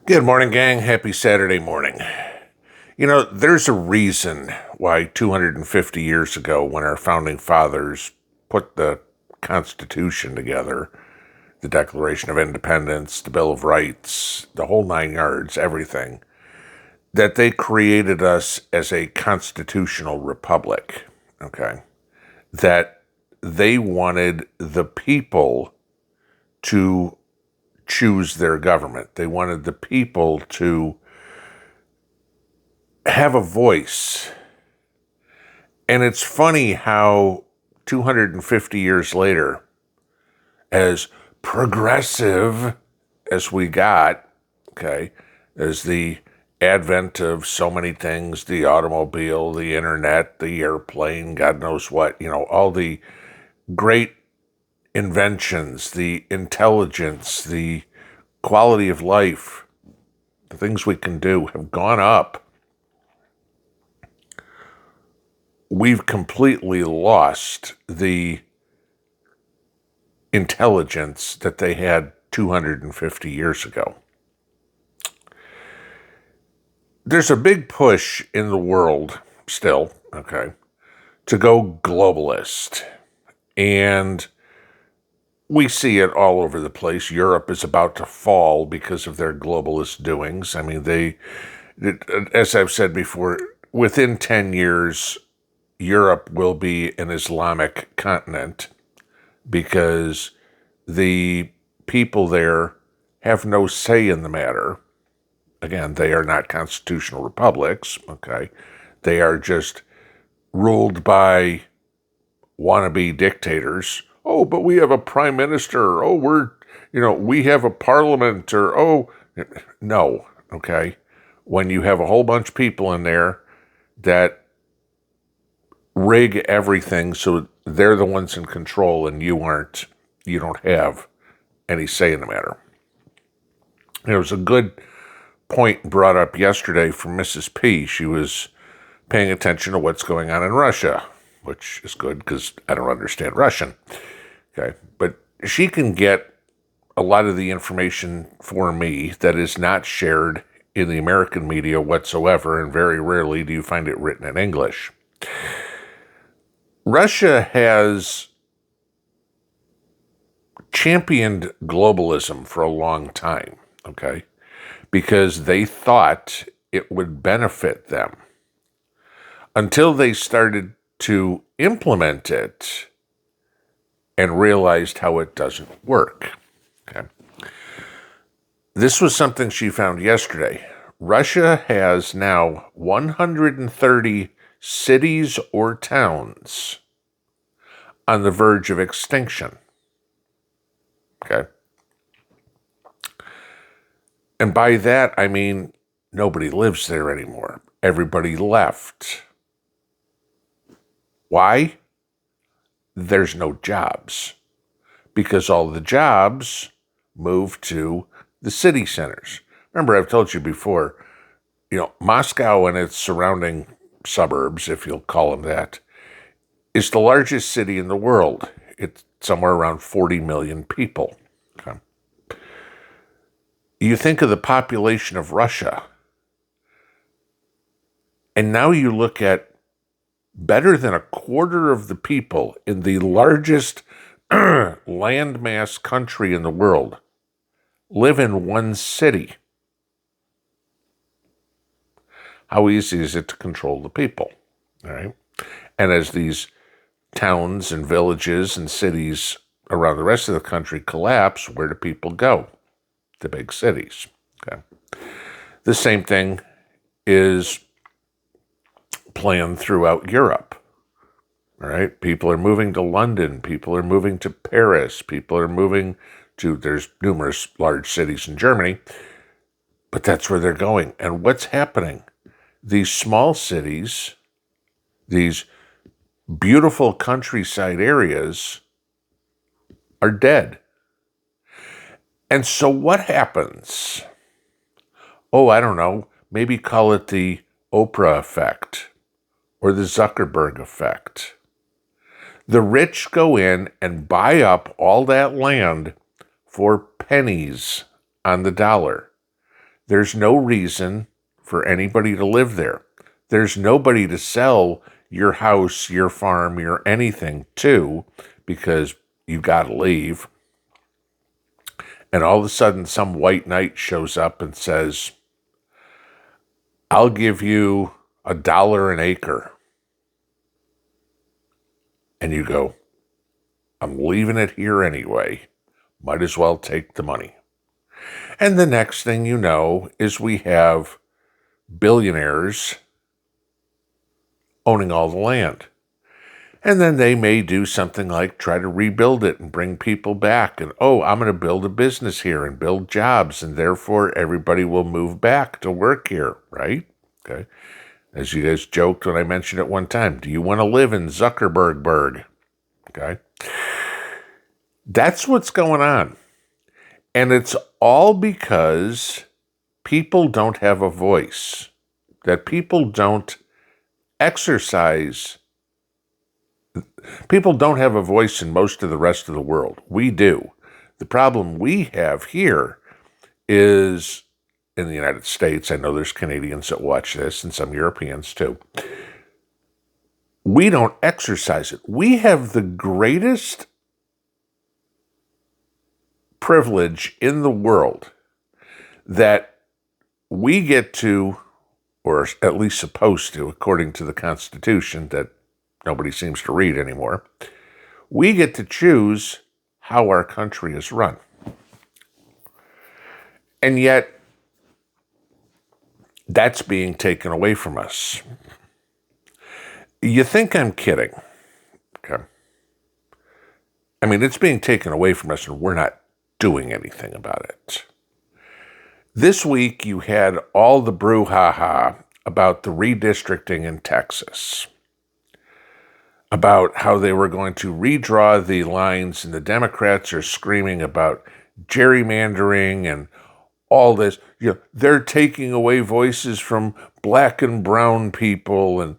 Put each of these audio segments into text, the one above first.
Good morning, gang. Happy Saturday morning. You know, there's a reason why 250 years ago, when our founding fathers put the Constitution together, the Declaration of Independence, the Bill of Rights, the whole nine yards, everything, that they created us as a constitutional republic, okay? That they wanted the people to choose their government. They wanted the people to have a voice. And it's funny how 250 years later, as progressive as we got, okay, as the advent of so many things, the automobile, the internet, the airplane, God knows what, all the great inventions, the intelligence, the quality of life, the things we can do have gone up. We've completely lost the intelligence that they had 250 years ago. There's a big push in the world still, okay, to go globalist. And we see it all over the place. Europe is about to fall because of their globalist doings. I mean, as I've said before, within 10 years, Europe will be an Islamic continent because the people there have no say in the matter. Again, they are not constitutional republics, okay? They are just ruled by wannabe dictators. Oh, but we have a prime minister. Oh, we have a parliament, no, okay? When you have a whole bunch of people in there that rig everything so they're the ones in control and you aren't, you don't have any say in the matter. There was a good point brought up yesterday from Mrs. P. She was paying attention to what's going on in Russia, which is good because I don't understand Russian. Okay, but she can get a lot of the information for me that is not shared in the American media whatsoever, and very rarely do you find it written in English. Russia has championed globalism for a long time, okay, because they thought it would benefit them until they started to implement it and realized how it doesn't work, okay. This was something she found yesterday. Russia has now 130 cities or towns on the verge of extinction. Okay. And by that, I mean nobody lives there anymore. Everybody left. Why? There's no jobs. Because all the jobs moved to the city centers. Remember, I've told you before, Moscow and its surrounding suburbs, if you'll call them that, is the largest city in the world. It's somewhere around 40 million people. Okay. You think of the population of Russia, and now you look at better than a quarter of the people in the largest landmass country in the world live in one city. How easy is it to control the people? All right. And as these towns and villages and cities around the rest of the country collapse, where do people go? The big cities. Okay. The same thing is planned throughout Europe. All right. People are moving to London. People are moving to Paris. People are moving to, there's numerous large cities in Germany, but that's where they're going. And what's happening? These small cities, these beautiful countryside areas are dead. And so what happens? Oh, I don't know. Maybe call it the Oprah Effect or the Zuckerberg Effect. The rich go in and buy up all that land for pennies on the dollar. There's no reason for anybody to live there. There's nobody to sell your house, your farm, your anything to, because you got to leave. And all of a sudden, some white knight shows up and says, I'll give you $1 an acre. And you go, I'm leaving it here anyway. Might as well take the money. And the next thing you know is we have billionaires owning all the land. And then they may do something like try to rebuild it and bring people back. And, I'm going to build a business here and build jobs. And therefore, everybody will move back to work here, right? Okay. As you guys joked when I mentioned it one time, do you want to live in Zuckerberg? Okay. That's what's going on. And it's all because people don't have a voice, that people don't exercise. People don't have a voice in most of the rest of the world. We do. The problem we have here is in the United States. I know there's Canadians that watch this and some Europeans too. We don't exercise it. We have the greatest privilege in the world that we get to, or at least supposed to, according to the Constitution that nobody seems to read anymore, we get to choose how our country is run. And yet, that's being taken away from us. You think I'm kidding, okay? I mean, it's being taken away from us and we're not doing anything about it. This week, you had all the brouhaha about the redistricting in Texas, about how they were going to redraw the lines, and the Democrats are screaming about gerrymandering and all this. They're taking away voices from black and brown people, and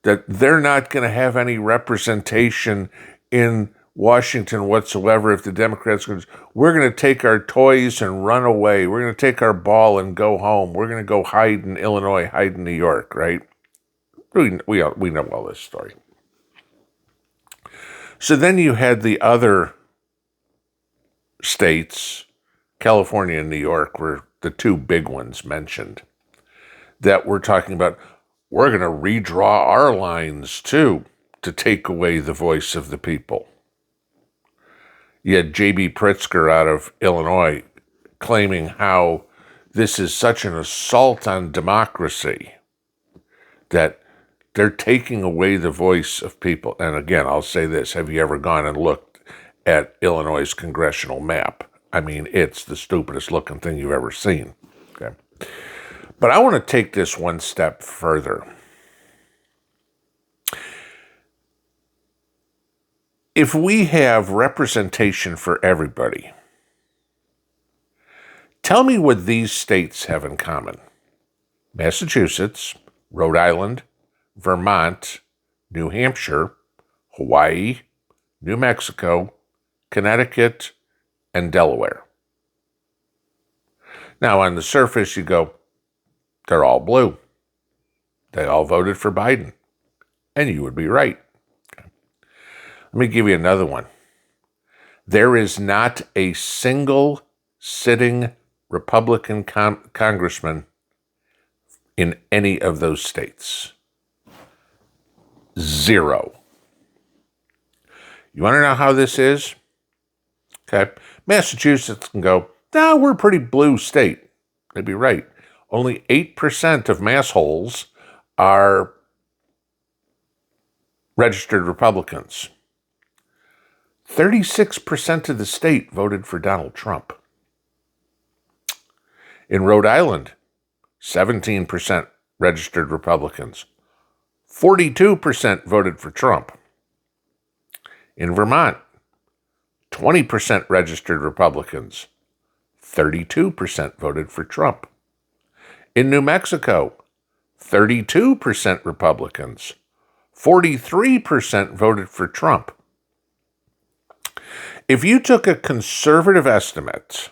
that they're not going to have any representation in Washington whatsoever if the Democrats go, we're going to take our toys and run away. We're going to take our ball and go home. We're going to go hide in Illinois, hide in New York, right? We know all this story. So then you had the other states, California and New York were the two big ones mentioned, that we're talking about, we're going to redraw our lines too to take away the voice of the people. You had J.B. Pritzker out of Illinois claiming how this is such an assault on democracy that they're taking away the voice of people. And again, I'll say this. Have you ever gone and looked at Illinois' congressional map? I mean, it's the stupidest looking thing you've ever seen. Okay. But I want to take this one step further. If we have representation for everybody, tell me what these states have in common. Massachusetts, Rhode Island, Vermont, New Hampshire, Hawaii, New Mexico, Connecticut, and Delaware. Now, on the surface, you go, they're all blue. They all voted for Biden. And you would be right. Okay. Let me give you another one. There is not a single sitting Republican congressman in any of those states. Zero. You want to know how this is? Okay. Massachusetts can go, we're a pretty blue state. They'd be right. Only 8% of massholes are registered Republicans. 36% of the state voted for Donald Trump. In Rhode Island, 17% registered Republicans. 42% voted for Trump. In Vermont, 20% registered Republicans. 32% voted for Trump. In New Mexico, 32% Republicans. 43% voted for Trump. If you took a conservative estimate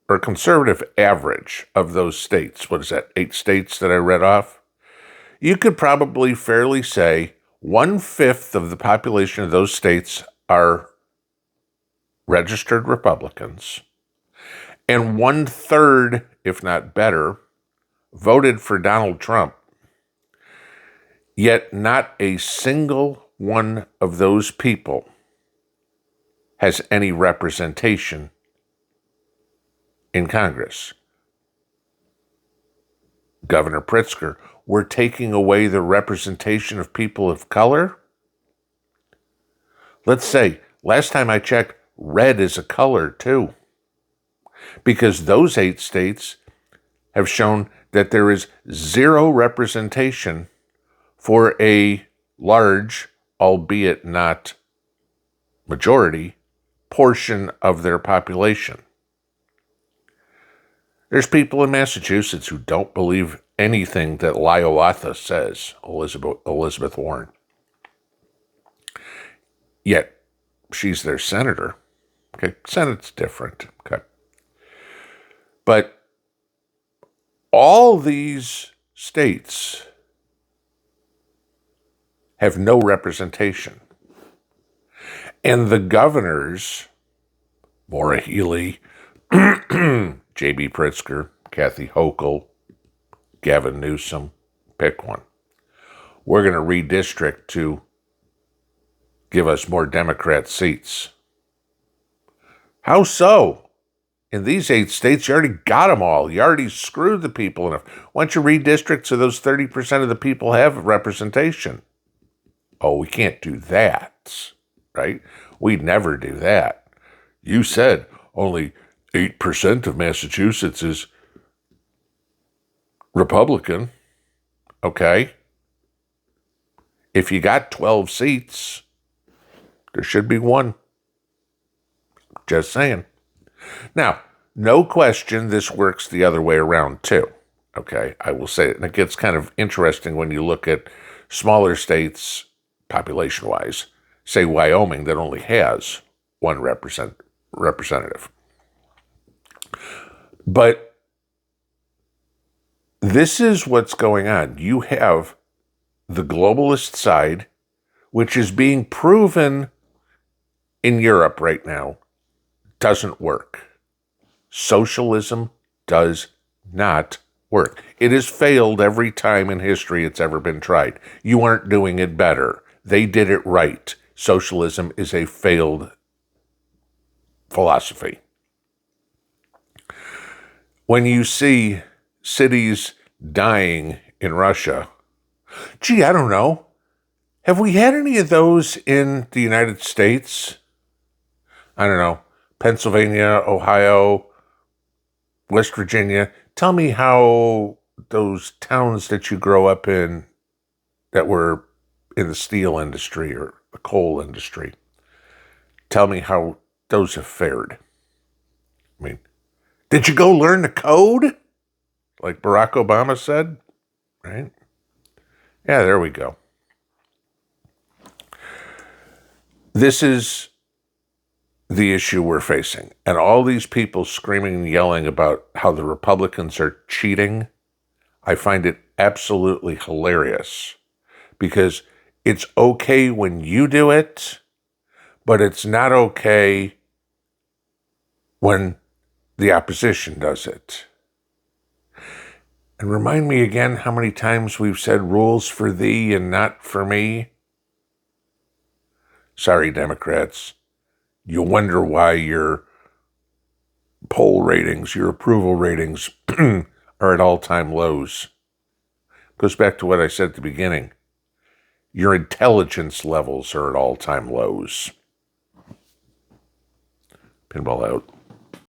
or conservative average of those states, what is that, 8 states that I read off? You could probably fairly say 1/5 of the population of those states are registered Republicans, and 1/3, if not better, voted for Donald Trump. Yet not a single one of those people has any representation in Congress. Governor Pritzker, we're taking away the representation of people of color? Let's say, last time I checked, red is a color too. Because those 8 states have shown that there is zero representation for a large, albeit not majority, portion of their population. There's people in Massachusetts who don't believe anything that Hiawatha says, Elizabeth Warren. Yet, she's their senator. Okay, Senate's different. Okay. But all these states have no representation. And the governors, Maura Healey, J.B. Pritzker, Kathy Hochul, Gavin Newsom, pick one. We're going to redistrict to give us more Democrat seats. How so? In these 8 states, you already got them all. You already screwed the people enough. Why don't you redistrict so those 30% of the people have representation? Oh, we can't do that, right? We'd never do that. You said only 8% of Massachusetts is Republican. Okay. If you got 12 seats, there should be 1. Just saying. Now, no question, this works the other way around too. Okay, I will say it. And it gets kind of interesting when you look at smaller states, population-wise. Say Wyoming, that only has 1 representative. But this is what's going on. You have the globalist side, which is being proven in Europe right now, doesn't work. Socialism does not work. It has failed every time in history it's ever been tried. You aren't doing it better. They did it right. Socialism is a failed philosophy. When you see cities dying in Russia, gee, I don't know. Have we had any of those in the United States? I don't know. Pennsylvania, Ohio, West Virginia. Tell me how those towns that you grow up in that were in the steel industry or the coal industry, tell me how those have fared. I mean, did you go learn the code? Like Barack Obama said, right? Yeah, there we go. This is the issue we're facing. And all these people screaming and yelling about how the Republicans are cheating, I find it absolutely hilarious. Because it's okay when you do it, but it's not okay when the opposition does it. And remind me again how many times we've said rules for thee and not for me. Sorry, Democrats. You wonder why your poll ratings, your approval ratings are at all-time lows. Goes back to what I said at the beginning. Your intelligence levels are at all-time lows. Pinball out.